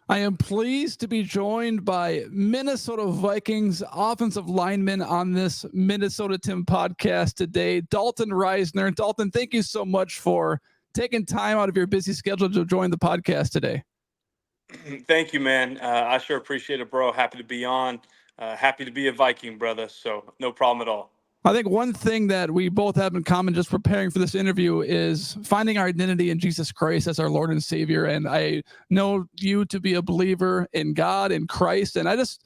I am pleased to be joined by Minnesota Vikings offensive lineman on this Minnesota Tim podcast today, Dalton Risner. Dalton, thank you so much for taking time out of your busy schedule to join the podcast today. Thank you, man. I sure appreciate it, bro. Happy to be on. Happy to be a Viking, brother. So no problem at all. I think one thing that we both have in common just preparing for this interview is finding our identity in Jesus Christ as our Lord and Savior. And I know you to be a believer in God and Christ. And I just,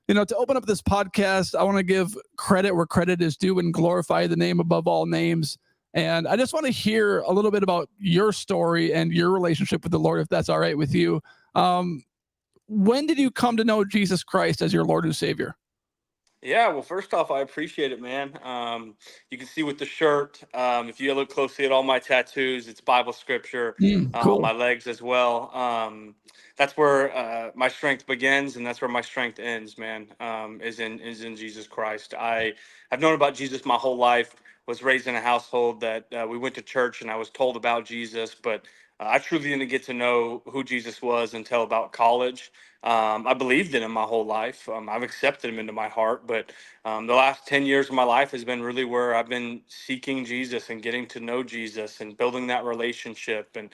to open up this podcast, I want to give credit where credit is due and glorify the name above all names. And I just want to hear a little bit about your story and your relationship with the Lord, if that's all right with you. When did you come to know Jesus Christ as your Lord and Savior? Yeah, well, first off, I appreciate it, man. You can see with the shirt, if you look closely at all my tattoos, it's Bible scripture on Cool. my legs as well. That's where my strength begins, and that's where my strength ends, man. Is in Jesus Christ. I've known about Jesus my whole life. Was raised in a household that we went to church, and I was told about Jesus, but I truly didn't get to know who Jesus was until about college. I believed in him my whole life. I've accepted him into my heart, but the last 10 years of my life has been really where I've been seeking Jesus and getting to know Jesus and building that relationship and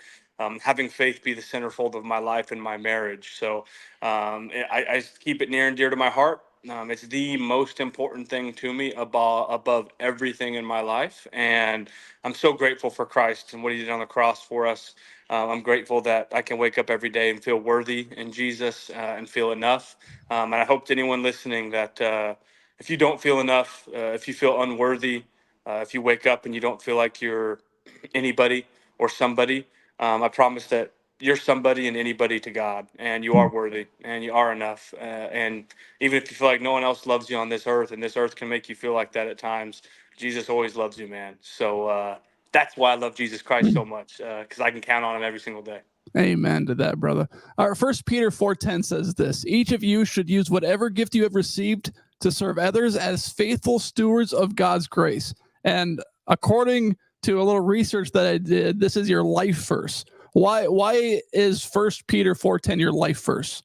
having faith be the centerfold of my life and my marriage. So I keep it near and dear to my heart. It's the most important thing to me above everything in my life. And I'm so grateful for Christ and what he did on the cross for us. I'm grateful that I can wake up every day and feel worthy in Jesus and feel enough. And I hope to anyone listening that if you don't feel enough, if you feel unworthy, if you wake up and you don't feel like you're anybody or somebody, I promise that you're somebody and anybody to God, and you are worthy and you are enough. And even if you feel like no one else loves you on this earth, and this earth can make you feel like that at times, Jesus always loves you, man. So that's why I love Jesus Christ so much, because I can count on him every single day. Amen to that, brother. Our First Peter 4:10 says this: each of you should use whatever gift you have received to serve others as faithful stewards of God's grace. And according to a little research that I did, this is your life verse. Why is First Peter 4:10 your life verse?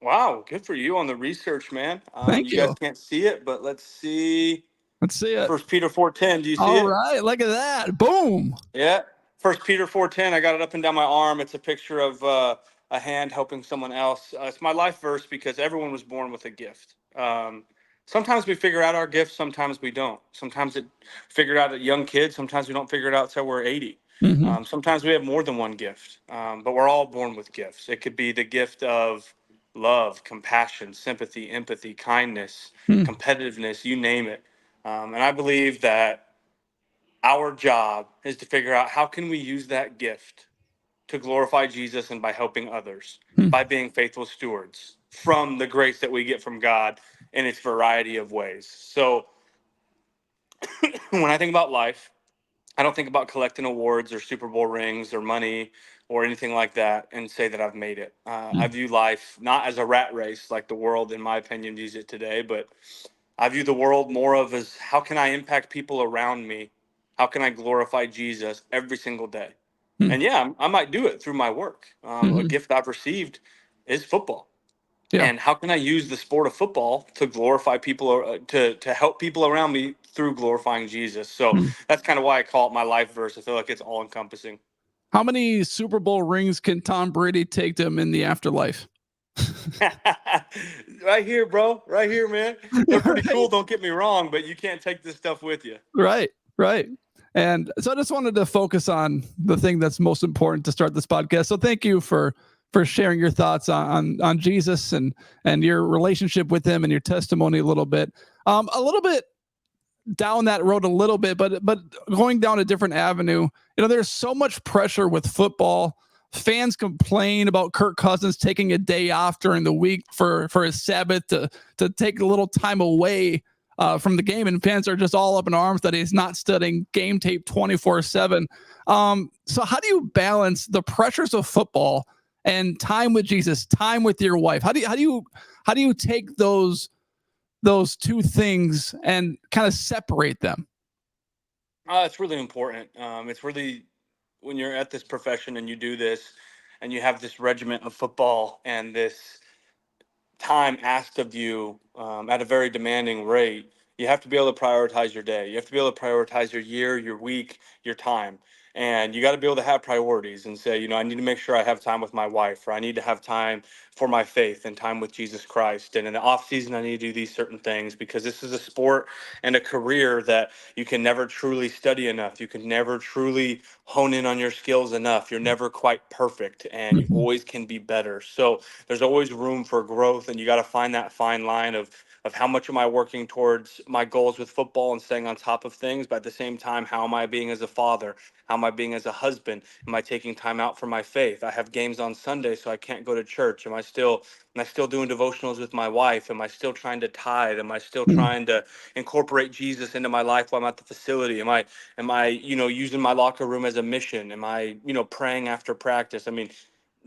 Wow, good for you on the research, man. Thank You guys you. can't see it, but let's see. Let's see it. First Peter 4:10. Do you see All it? right, look at that. Boom. Yeah. First Peter 4:10. I got it up and down my arm. It's a picture of a hand helping someone else. It's my life verse because everyone was born with a gift. Sometimes we figure out our gifts, sometimes we don't. Sometimes it figured out at young kids. Sometimes we don't figure it out till we're 80. Mm-hmm. Sometimes we have more than one gift, but we're all born with gifts. It could be the gift of love, compassion, sympathy, empathy, kindness, Hmm. competitiveness, you name it. And I believe that our job is to figure out how can we use that gift to glorify Jesus and by helping others, Hmm. by being faithful stewards from the grace that we get from God in its variety of ways. So when I think about life, I don't think about collecting awards or Super Bowl rings or money or anything like that and say that I've made it. I view life not as a rat race like the world, in my opinion, views it today, but I view the world more of as how can I impact people around me? How can I glorify Jesus every single day? Hmm. And yeah, I might do it through my work. A Mm-hmm. gift I've received is football. Yeah. And how can I use the sport of football to glorify people, to help people around me through glorifying Jesus? So Hmm. that's kind of why I call it my life verse. I feel like it's all encompassing. How many Super Bowl rings can Tom Brady take to him in the afterlife? Right here, bro. Right here, man. They're pretty Right. cool. Don't get me wrong, but you can't take this stuff with you. Right. Right. And so I just wanted to focus on the thing that's most important to start this podcast. So thank you for sharing your thoughts on Jesus and your relationship with him and your testimony a little bit down that road a little bit, but going down a different avenue. There's so much pressure with football. Fans complain about Kirk Cousins taking a day off during the week for his Sabbath to take a little time away from the game, and fans are just all up in arms that he's not studying game tape 24/7. So how do you balance the pressures of football and time with Jesus, time with your wife? How do you take those two things and kind of separate them? It's really important. It's really when you're at this profession and you do this. and you have this regiment of football and this time asked of you at a very demanding rate, you have to be able to prioritize your day. You have to be able to prioritize your year, your week, your time. And you got to be able to have priorities and say, I need to make sure I have time with my wife, or I need to have time for my faith and time with Jesus Christ. And in the off season, I need to do these certain things, because this is a sport and a career that you can never truly study enough. You can never truly hone in on your skills enough. You're never quite perfect, and you Mhm. always can be better. So there's always room for growth, and you got to find that fine line of how much am I working towards my goals with football and staying on top of things, but at the same time, how am I being as a father? How am I being as a husband? Am I taking time out for my faith? I have games on Sunday, so I can't go to church. Am I still doing devotionals with my wife? Am I still trying to tithe? Am I still Mhm. trying to incorporate Jesus into my life while I'm at the facility? Am I using my locker room as a mission? Am I, praying after practice? I mean,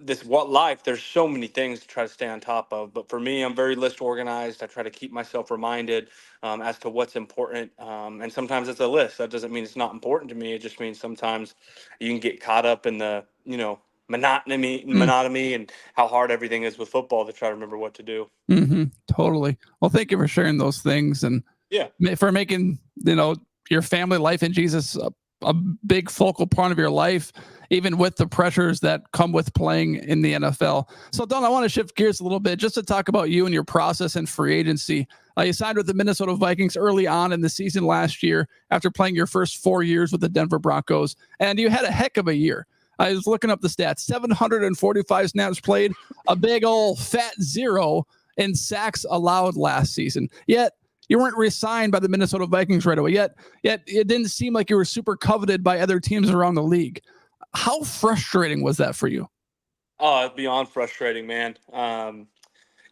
this what life, there's so many things to try to stay on top of, but for me, I'm very list organized. I try to keep myself reminded as to what's important, and sometimes it's a list. That doesn't mean it's not important to me. It just means sometimes you can get caught up in the monotony and how hard everything is with football to try to remember what to do. Mm-hmm. Totally. Well, thank you for sharing those things and Yeah. for making your family life in Jesus a big focal point of your life, even with the pressures that come with playing in the NFL. So, Don, I want to shift gears a little bit just to talk about you and your process in free agency. You signed with the Minnesota Vikings early on in the season last year after playing your first 4 years with the Denver Broncos, and you had a heck of a year. I was looking up the stats: 745 snaps played, a big old fat zero in sacks allowed last season. Yet you weren't re-signed by the Minnesota Vikings right away. Yet it didn't seem like you were super coveted by other teams around the league. How frustrating was that for you? Oh, it's beyond frustrating, man.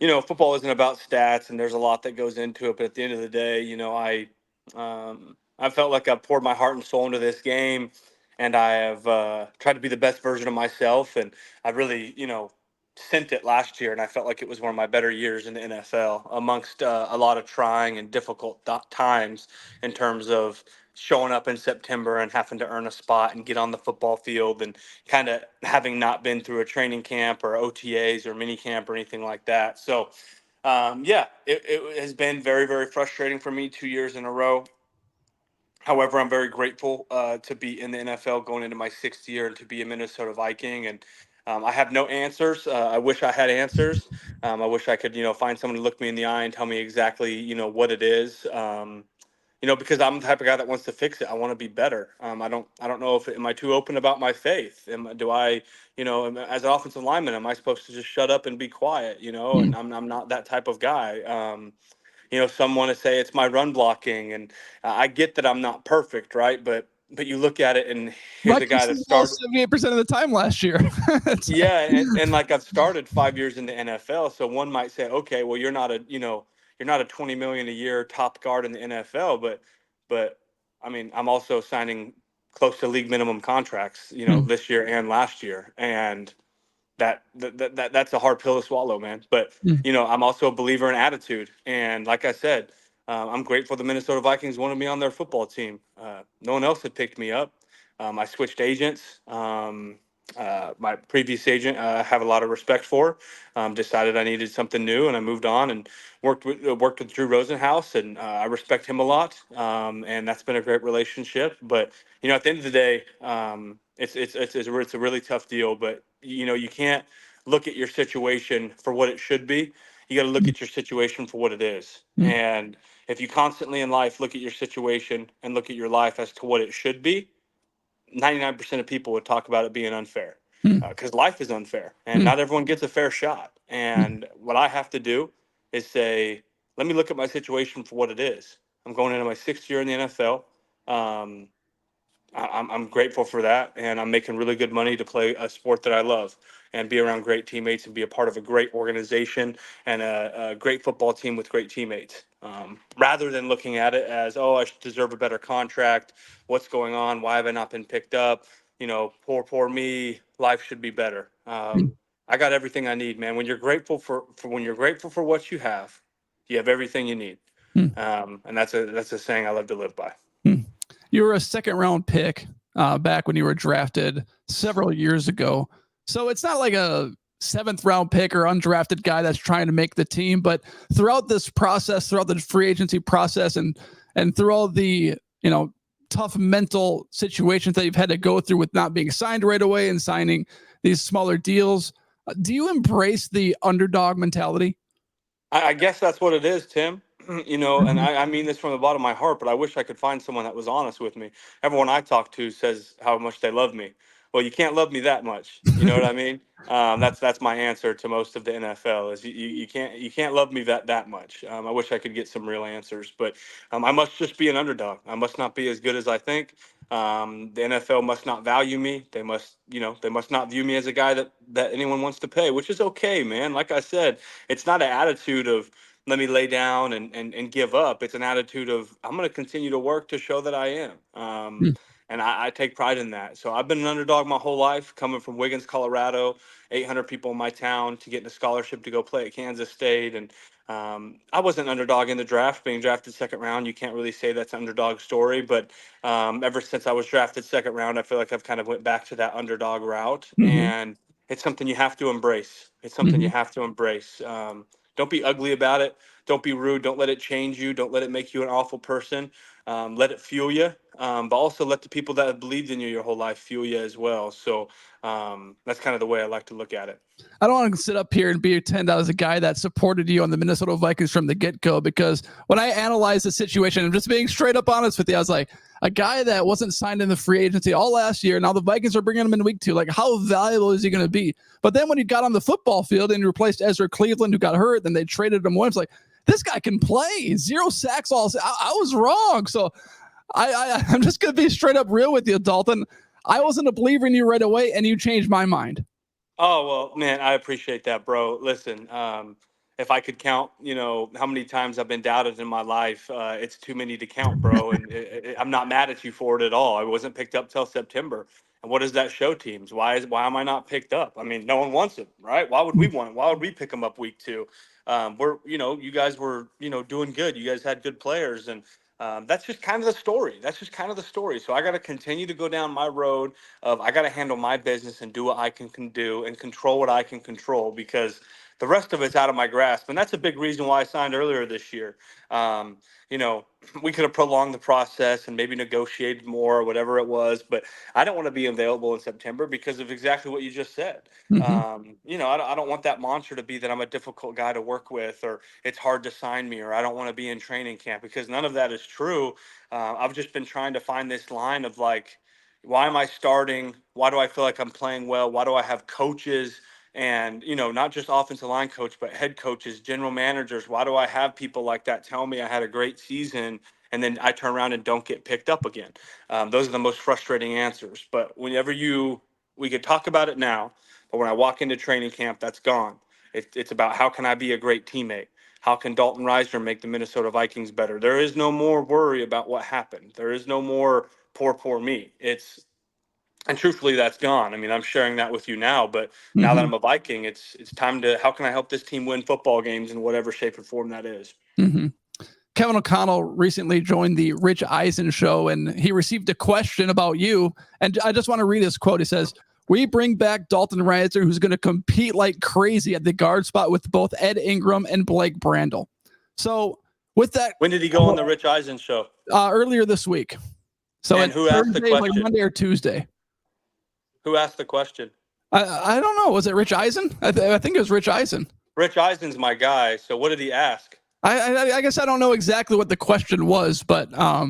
Football isn't about stats, and there's a lot that goes into it. But at the end of the day, I felt like I poured my heart and soul into this game, and I have tried to be the best version of myself. And I really, sent it last year, and I felt like it was one of my better years in the NFL, amongst a lot of trying and difficult times in terms of showing up in September and having to earn a spot and get on the football field, and kind of having not been through a training camp or OTAs or mini camp or anything like that. So, yeah, it has been very, very frustrating for me 2 years in a row. However, I'm very grateful to be in the NFL going into my sixth year and to be a Minnesota Viking. And I have no answers. I wish I had answers. I wish I could, find someone to look me in the eye and tell me exactly, what it is. Because I'm the type of guy that wants to fix it. I want to be better. I don't know if am I too open about my faith? Do I, as an offensive lineman, am I supposed to just shut up and be quiet? And Mm. I'm not that type of guy. Some want to say it's my run blocking, and I get that I'm not perfect, right? But you look at it, and here's a Vikings guy that did well started. 78% of the time last year. Yeah, and like I've started 5 years in the NFL, so one might say, okay, well, you're not a 20 million a year top guard in the NFL, but I mean, I'm also signing close to league minimum contracts, Mm, this year and last year, and that's a hard pill to swallow, man. But mm, I'm also a believer in attitude, and like I said, I'm grateful the Minnesota Vikings wanted me on their football team. No one else had picked me up. I switched agents. My previous agent, I have a lot of respect for. Decided I needed something new, and I moved on and worked with Drew Rosenhaus, and I respect him a lot. And that's been a great relationship. But at the end of the day, it's a really tough deal. But you can't look at your situation for what it should be. You got to look mm, at your situation for what it is. mm, And if you constantly in life look at your situation and look at your life as to what it should be, 99% of people would talk about it being unfair, mm, because life is unfair and mm, not everyone gets a fair shot. mm, And what I have to do is say, let me look at my situation for what it is. I'm going into my sixth year in the NFL. Um, I'm grateful for that, and I'm making really good money to play a sport that I love and be around great teammates and be a part of a great organization and a great football team with great teammates. Rather than looking at it as, oh, I deserve a better contract. What's going on? Why have I not been picked up? Poor me. Life should be better. mm, I got everything I need, man. When you're grateful for when you're grateful for what you have everything you need. mm, And that's a saying I love to live by. mm. You were a second round pick back when you were drafted several years ago. So it's not like a 7th-round pick or undrafted guy that's trying to make the team, but throughout this process, throughout the free agency process, and through all the tough mental situations that you've had to go through with not being signed right away and signing these smaller deals, do you embrace the underdog mentality? I guess that's what it is, Tim. And Mhm. I mean this from the bottom of my heart, but I wish I could find someone that was honest with me. Everyone I talk to says how much they love me. Well, you can't love me that much. You know what I mean? That's my answer to most of the NFL is you can't love me that much. I wish I could get some real answers, but I must just be an underdog. I must not be as good as I think. The NFL must not value me. They must not view me as a guy that anyone wants to pay, which is okay, man. Like I said, it's not an attitude of let me lay down and give up. It's an attitude of I'm going to continue to work to show that I am. And I take pride in that. So I've been an underdog my whole life, coming from Wiggins, Colorado, 800 people in my town to getting a scholarship to go play at Kansas State. And I wasn't an underdog in the draft, being drafted second round. You can't really say that's an underdog story, but ever since I was drafted second round, I feel like I've kind of went back to that underdog route. Mhm. And it's something you have to embrace. It's something you Mhm. have to embrace. Don't be ugly about it. Don't be rude. Don't let it change you. Don't let it make you an awful person. Let it fuel you, but also let the people that have believed in you your whole life fuel you as well. So that's kind of the way I like to look at it. I don't want to sit up here and pretend I was a guy that supported you on the Minnesota Vikings from the get-go, because when I analyzed the situation, I'm just being straight up honest with you, I was like, a guy that wasn't signed in the free agency all last year, now the Vikings are bringing him in week 2. Like, how valuable is he going to be? But then when he got on the football field and he replaced Ezra Cleveland, who got hurt, then they traded him once, like, this guy can play. 0 sacks all. I was wrong. So I'm just going to be straight up real with you, Dalton. I wasn't a believer in you right away, and you changed my mind. Oh, well, man, I appreciate that, bro. Listen, if I could count, how many times I've been doubted in my life, it's too many to count, bro. And I'm not mad at you for it at all. I wasn't picked up till September. And what does that show teams? Why am I not picked up? I mean, no one wants him, right? Why would we want him? Why would we pick him up week 2? You guys were, doing good. You guys had good players, and that's just kind of the story. That's just kind of the story. So I got to continue to go down my road of I got to handle my business and do what I can do and control what I can control, because the rest of it's out of my grasp. And that's a big reason why I signed earlier this year. Um, you know, we could have prolonged the process and maybe negotiated more or whatever it was, but I don't want to be available in September because of exactly what you just said. Mm-hmm. I don't want that mantra to be that I'm a difficult guy to work with, or it's hard to sign me, or I don't want to be in training camp, because none of that is true. I've just been trying to find this line of like, why am I starting? Why do I feel like I'm playing well? Why do I have coaches and, not just offensive line coach, but head coaches, general managers? Why do I have people like that tell me I had a great season and then I turn around and don't get picked up again? Those are the most frustrating answers. But we could talk about it now, but when I walk into training camp, that's gone. It's about how can I be a great teammate? How can Dalton Risner make the Minnesota Vikings better? There is no more worry about what happened. There is no more poor me. And truthfully, that's gone. I mean, I'm sharing that with you now, but now that Mm-hmm. I'm a Viking, it's time to how can I help this team win football games in whatever shape or form that is. Mm-hmm. Kevin O'Connell recently joined the Rich Eisen show, and he received a question about you. And I just want to read his quote. He says, "We bring back Dalton Risner, who's going to compete like crazy at the guard spot with both Ed Ingram and Blake Brandel." So with that, When did he go on the Rich Eisen show? earlier this week. So And it's who asked the Thursday, like question? Monday or Tuesday. Who asked the question? I don't know. Was it Rich Eisen? I think it was Rich Eisen. Rich Eisen's my guy. So what did he ask? I guess I don't know exactly what the question was, but Huh.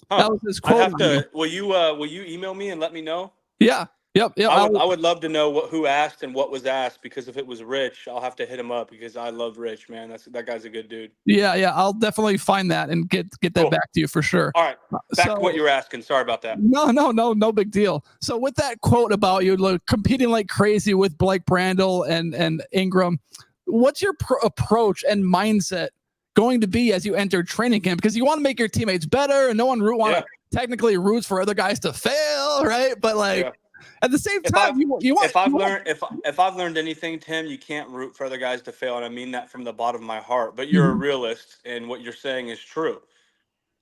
that was his I'd quote have on you. to. Will you email me and let me know? Yeah. Yep. Yep. I would love to know who asked and what was asked, because if it was Rich, I'll have to hit him up because I love Rich, man. That guy's a good dude. Yeah. I'll definitely find that and get that Cool. back to you for sure. All right. Back to what So you were asking. Sorry about that. no big deal. So with that quote about you competing like crazy with Blake Brandel and Ingram, what's your approach and mindset going to be as you enter training camp? Because you want to make your teammates better, and no one want Yeah. to technically roots for other guys to fail, right? But like Yeah. at the same If time, I've you want if I've learned if I've learned anything, Tim, you can't root for other guys to fail, and I mean that from the bottom of my heart. But you're a Mhm. realist, and what you're saying is true.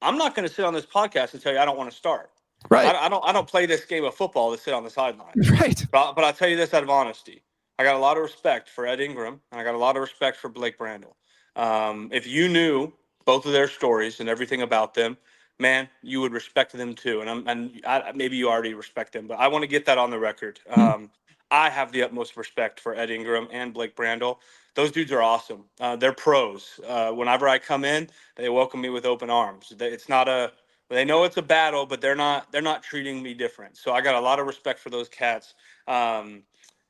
I'm not going to sit on this podcast and tell you I don't want to start. Right. I don't play this game of football to sit on the sideline. Right. But I'll tell you this out of honesty. I got a lot of respect for Ed Ingram, and I got a lot of respect for Blake Brandel. If you knew both of their stories and everything about them, man, you would respect them too. Maybe you already respect them, but I want to get that on the record. Hmm. I have the utmost respect for Ed Ingram and Blake Brandel. Those dudes are awesome. They're pros. Whenever I come in, they welcome me with open arms. It's not a they know it's a battle, but they're not treating me different. So I got a lot of respect for those cats. Um,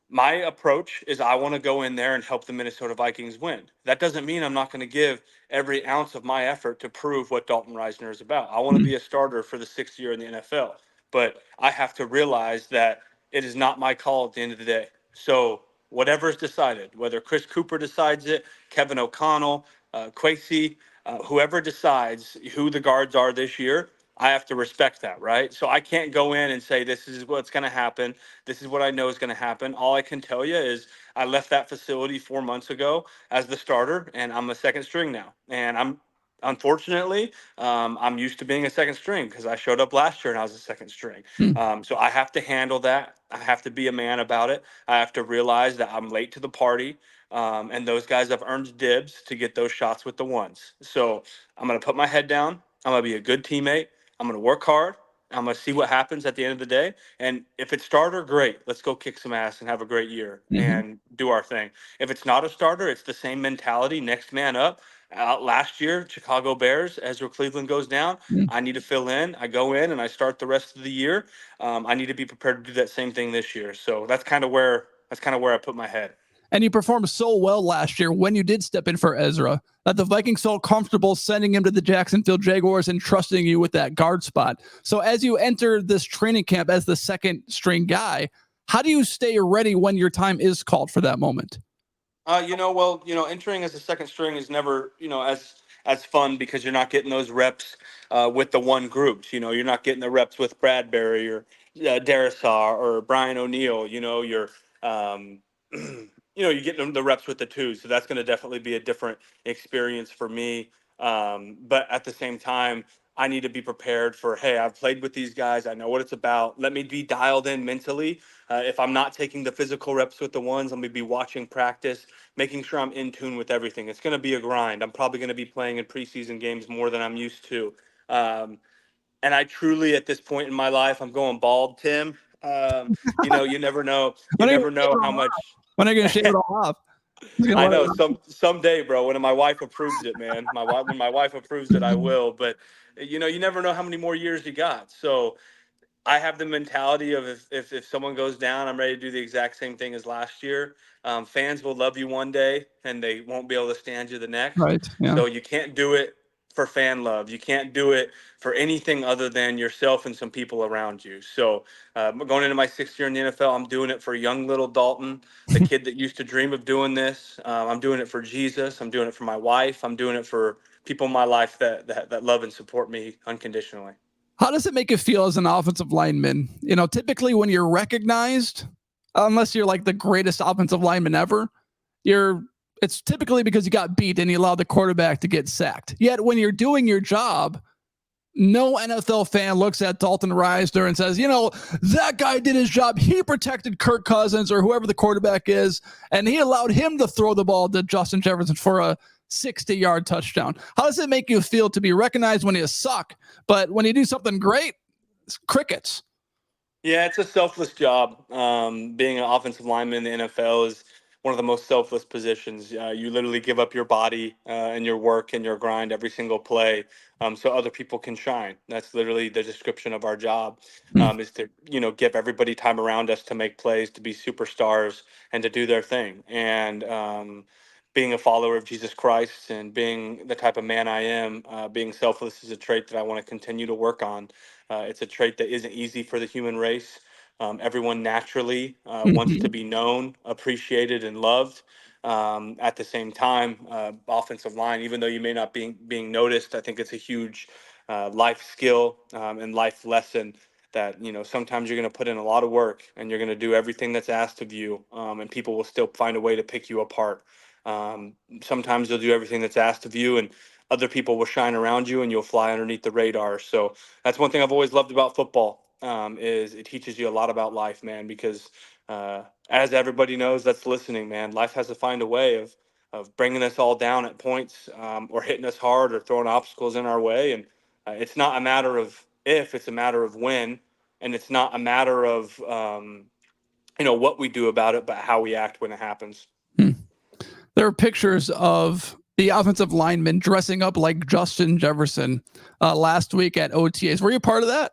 my approach is I want to go in there and help the Minnesota Vikings win. That doesn't mean I'm not going to give every ounce of my effort to prove what Dalton Risner is about. I want to Hmm. be a starter for the 6th year in the NFL, but I have to realize that it is not my call at the end of the day. So whatever is decided, whether Chris Cooper decides it, Kevin O'Connell, Quasey, whoever decides who the guards are this year, I have to respect that, right? So I can't go in and say this is what's going to happen. This is what I know is going to happen. All I can tell you is I left that facility 4 months ago as the starter, and I'm a second string now. And unfortunately, I'm used to being a second string because I showed up last year and I was a second string. Hmm. So I have to handle that. I have to be a man about it. I have to realize that I'm late to the party. And those guys have earned dibs to get those shots with the ones. So I'm going to put my head down. I'm going to be a good teammate. I'm going to work hard. I'm going to see what happens at the end of the day. And if it's starter, great. Let's go kick some ass and have a great year Hmm. and do our thing. If it's not a starter, it's the same mentality. Next man up. Last year, Chicago Bears, Ezra Cleveland goes down. Hmm. I need to fill in. I go in and I start the rest of the year. I need to be prepared to do that same thing this year. So that's kind of where I put my head. And you performed so well last year when you did step in for Ezra that the Vikings felt comfortable sending him to the Jacksonville Jaguars and trusting you with that guard spot. So as you enter this training camp as the second string guy, how do you stay ready when your time is called for that moment? Entering as a second string is never, as fun because you're not getting those reps with the one groups. You're not getting the reps with Bradbury or Darrisaw or Brian O'Neill. Um, you're getting the reps with the twos. So that's going to definitely be a different experience for me. But at the same time, I need to be prepared for, hey, I've played with these guys. I know what it's about. Let me be dialed in mentally. If I'm not taking the physical reps with the ones, let me be watching practice, making sure I'm in tune with everything. It's going to be a grind. I'm probably going to be playing in preseason games more than I'm used to. Um, and I truly, at this point in my life, I'm going bald, Tim. You never know. You When are you never going to shave know it how all much. off? When are you going to shave it all off? He's gonna I let know it someday, bro. When my wife approves it, man. When my wife approves it, I run. will. But you never know how many more years you got. So I have the mentality of if someone goes down, I'm ready to do the exact same thing as last year. Fans will love you one day, and they won't be able to stand you the next. Right. Yeah. So you can't do it for fan love. You can't do it for anything other than yourself and some people around you. So going into my 6th year in the NFL, I'm doing it for young little Dalton, the kid that used to dream of doing this. I'm doing it for Jesus. I'm doing it for my wife. I'm doing it for people in my life that love and support me unconditionally. How does it make you feel as an offensive lineman? Typically when you're recognized, unless you're like the greatest offensive lineman ever, you're it's typically because you got beat and you allowed the quarterback to get sacked. Yet when you're doing your job, no NFL fan looks at Dalton Risner and says, that guy did his job. He protected Kirk Cousins or whoever the quarterback is, and he allowed him to throw the ball to Justin Jefferson for a 60-yard touchdown. How does it make you feel to be recognized when you suck, but when you do something great, it's crickets? Yeah, it's a selfless job. Being an offensive lineman in the NFL is one of the most selfless positions. You literally give up your body and your work and your grind every single play, so other people can shine. That's literally the description of our job, Hmm. is to give everybody time around us to make plays, to be superstars, and to do their thing. And being a follower of Jesus Christ and being the type of man I am, being selfless is a trait that I want to continue to work on. It's a trait that isn't easy for the human race. Everyone naturally wants to Mm-hmm. be known, appreciated, and loved. At the same time, offensive line, even though you may not be being noticed, I think it's a huge life skill and life lesson that sometimes you're going to put in a lot of work and you're going to do everything that's asked of you, and people will still find a way to pick you apart. Sometimes you'll do everything that's asked of you, and other people will shine around you and you'll fly underneath the radar. So that's one thing I've always loved about football, is it teaches you a lot about life, man, because as everybody knows that's listening, man, life has to find a way of bringing us all down at points, or hitting us hard or throwing obstacles in our way. And it's not a matter of if, it's a matter of when. And it's not a matter of, what we do about it, but how we act when it happens. There are pictures of the offensive lineman dressing up like Justin Jefferson last week at OTAs. Were you part of that?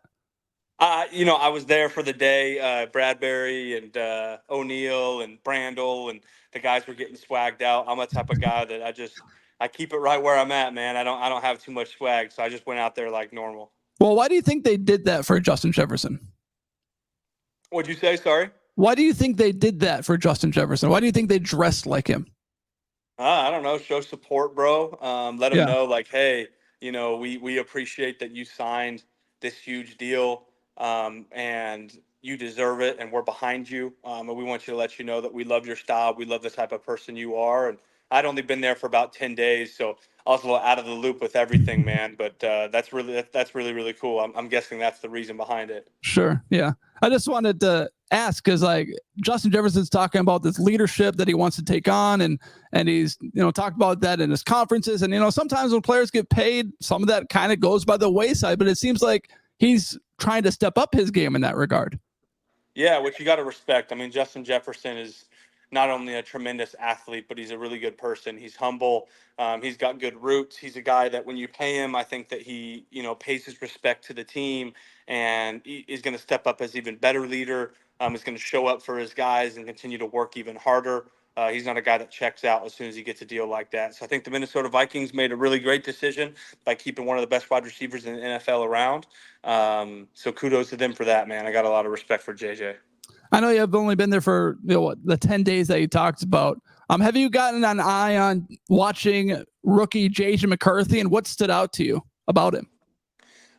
I was there for the day. Bradbury and O'Neal and Brandel and the guys were getting swagged out. I'm the type of guy that I keep it right where I'm at, man. I don't have too much swag, so I just went out there like normal. Well, why do you think they did that for Justin Jefferson? What'd you say? Sorry. Why do you think they did that for Justin Jefferson? Why do you think they dressed like him? I don't know. Show support, bro. Let them Yeah. know, like, hey, we appreciate that you signed this huge deal, and you deserve it, and we're behind you. And we want you to let you know that we love your style. We love the type of person you are. And I'd only been there for about 10 days, so I was a little out of the loop with everything, man. But that's really, really cool. I'm guessing that's the reason behind it. Sure. Yeah. I just wanted to ask because like Justin Jefferson's talking about this leadership that he wants to take on, and he's talked about that in his conferences. And sometimes when players get paid, some of that kind of goes by the wayside. But it seems like he's trying to step up his game in that regard. Yeah, which you got to respect. I mean, Justin Jefferson is not only a tremendous athlete, but he's a really good person. He's humble. He's got good roots. He's a guy that when you pay him, I think that he, pays his respect to the team, and he is going to step up as even better leader. He's going to show up for his guys and continue to work even harder. He's not a guy that checks out as soon as he gets a deal like that. So I think the Minnesota Vikings made a really great decision by keeping one of the best wide receivers in the NFL around. So kudos to them for that, man. I got a lot of respect for JJ. I know you've only been there for the 10 days that you talked about. Have you gotten an eye on watching rookie JJ McCarthy, and what stood out to you about him?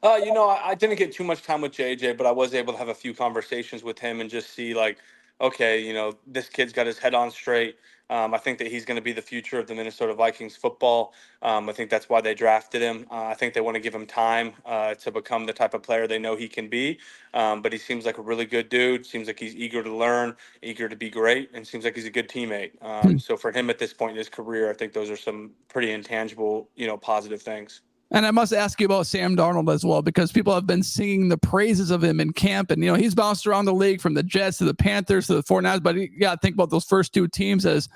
I didn't get too much time with JJ, but I was able to have a few conversations with him and just see like, okay, this kid's got his head on straight. I think that he's going to be the future of the Minnesota Vikings football. I think that's why they drafted him. I think they want to give him time to become the type of player they know he can be. But he seems like a really good dude. Seems like he's eager to learn, eager to be great, and seems like he's a good teammate. So for him at this point in his career, I think those are some pretty intangible, positive things. And I must ask you about Sam Darnold as well, because people have been singing the praises of him in camp. And, he's bounced around the league from the Jets to the Panthers to the 49ers. But you got to think about those first two teams as,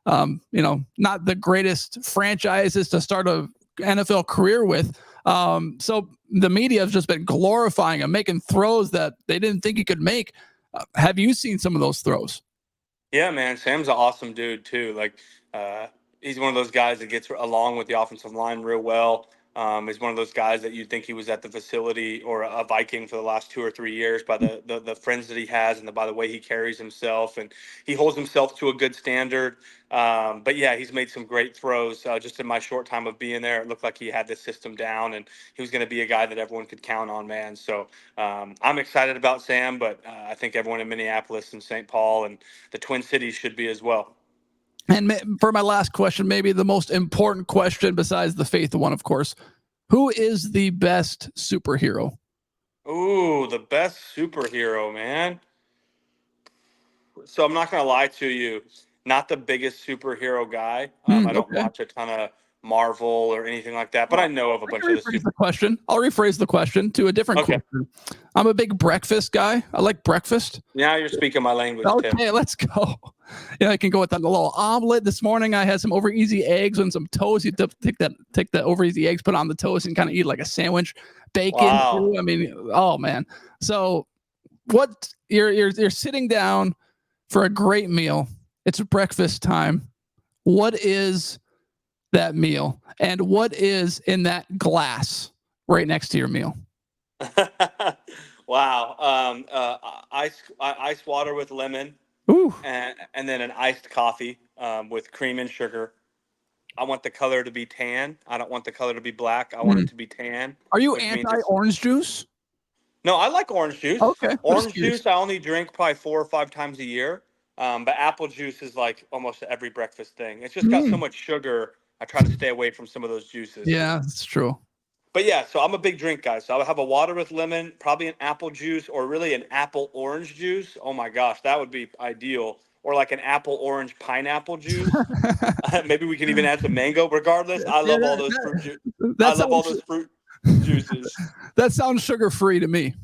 not the greatest franchises to start a NFL career with. So the media has just been glorifying him, making throws that they didn't think he could make. Have you seen some of those throws? Yeah, man. Sam's an awesome dude, too. Like, he's one of those guys that gets along with the offensive line real well. He's one of those guys that you'd think he was at the facility or a Viking for the last 2 or 3 years by the friends that he has and by the way he carries himself. And he holds himself to a good standard. But yeah, he's made some great throws. Just in my short time of being there, it looked like he had this system down, and he was going to be a guy that everyone could count on, man. So I'm excited about Sam, but I think everyone in Minneapolis and St. Paul and the Twin Cities should be as well. And for my last question, maybe the most important question besides the faith one, of course, who is the best superhero? Ooh, the best superhero, man. So I'm not going to lie to you. Not the biggest superhero guy. I don't Okay. watch a ton of Marvel or anything like that, but I know of a bunch of the super. I'll rephrase the question to a different question. I'm a big breakfast guy. I like breakfast. Now you're speaking my language, Okay, Tim. let's go. I can go with that little omelet. This morning I had some over easy eggs and some toast. You take the over easy eggs, put on the toast, and kind of eat like a sandwich. Bacon. Wow. Too. I mean, oh man. So what you're sitting down for a great meal. It's breakfast time. What is that meal, and what is in that glass right next to your meal? Wow. Ice water with lemon. Ooh. And then an iced coffee with cream and sugar. I want the color to be tan. I don't want the color to be black. I want it to be tan. Are you Which means anti-orange juice? No, I like orange juice. Okay. Orange juice I only drink probably 4 or 5 times a year. But apple juice is like almost every breakfast thing. It's just got so much sugar I try to stay away from some of those juices. Yeah, it's true. But yeah, so I'm a big drink guy. So I'll have a water with lemon, probably an apple juice, or really an apple orange juice. Oh my gosh, that would be ideal. Or like an apple orange pineapple juice. Maybe we can even add some mango. Regardless, I Yeah, love all those I that love all sounds those fruit juices. that sounds sugar free to me.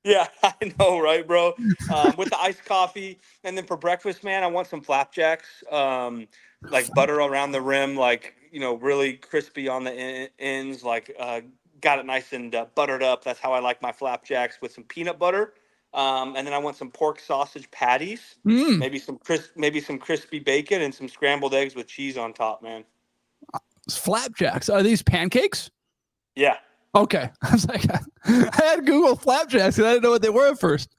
Yeah, I know, right, bro? With the iced coffee, and then for breakfast, man, I want some flapjacks, like butter around the rim, like really crispy on the ends, like got it nice and buttered up. That's how I like my flapjacks with some peanut butter, and then I want some pork sausage patties, Mm, maybe some crispy bacon, and some scrambled eggs with cheese on top, man. flapjacks. Are these pancakes? Yeah. Okay. I was like, I had Google flapjacks and I didn't know what they were at first.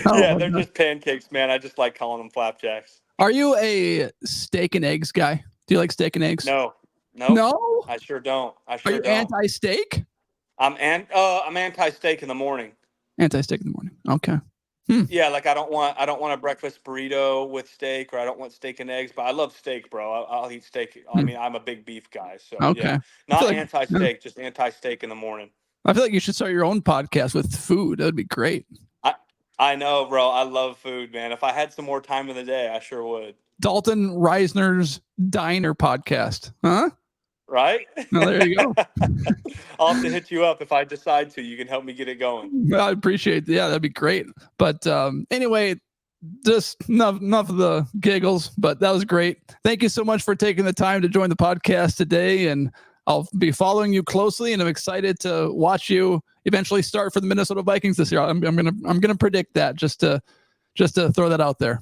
Oh, Yeah, my they're God. just pancakes, man. I just like calling them flapjacks. Are you a steak and eggs guy? Do you like steak and eggs? No, nope. No? I sure don't. I Are sure you don't. anti-steak? I'm anti-steak in the morning. Anti-steak in the morning. Okay. Hmm. Yeah, like I don't want a breakfast burrito with steak, or I don't want steak and eggs. But I love steak, bro. I'll eat steak. I Hmm. mean, I'm a big beef guy, so yeah, Okay. I feel not like yeah. anti-steak, just anti-steak in the morning. I feel like you should start your own podcast with food. That'd be great. I I know, bro. I love food, man. If I had some more time in the day, I sure would. Dalton Risner's Diner podcast. Huh? Right? Well, there you go. I'll have to hit you up if I decide to. You can help me get it going. Well, I appreciate that. Yeah, that'd be great. But anyway, just enough of the giggles, but that was great. Thank you so much for taking the time to join the podcast today. And I'll be following you closely, and I'm excited to watch you eventually start for the Minnesota Vikings this year. I'm gonna predict that just to throw that out there.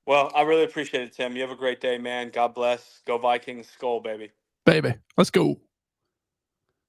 Well, I really appreciate it, Tim. You have a great day, man. God bless. Go Vikings. Skol, baby. Baby, let's go.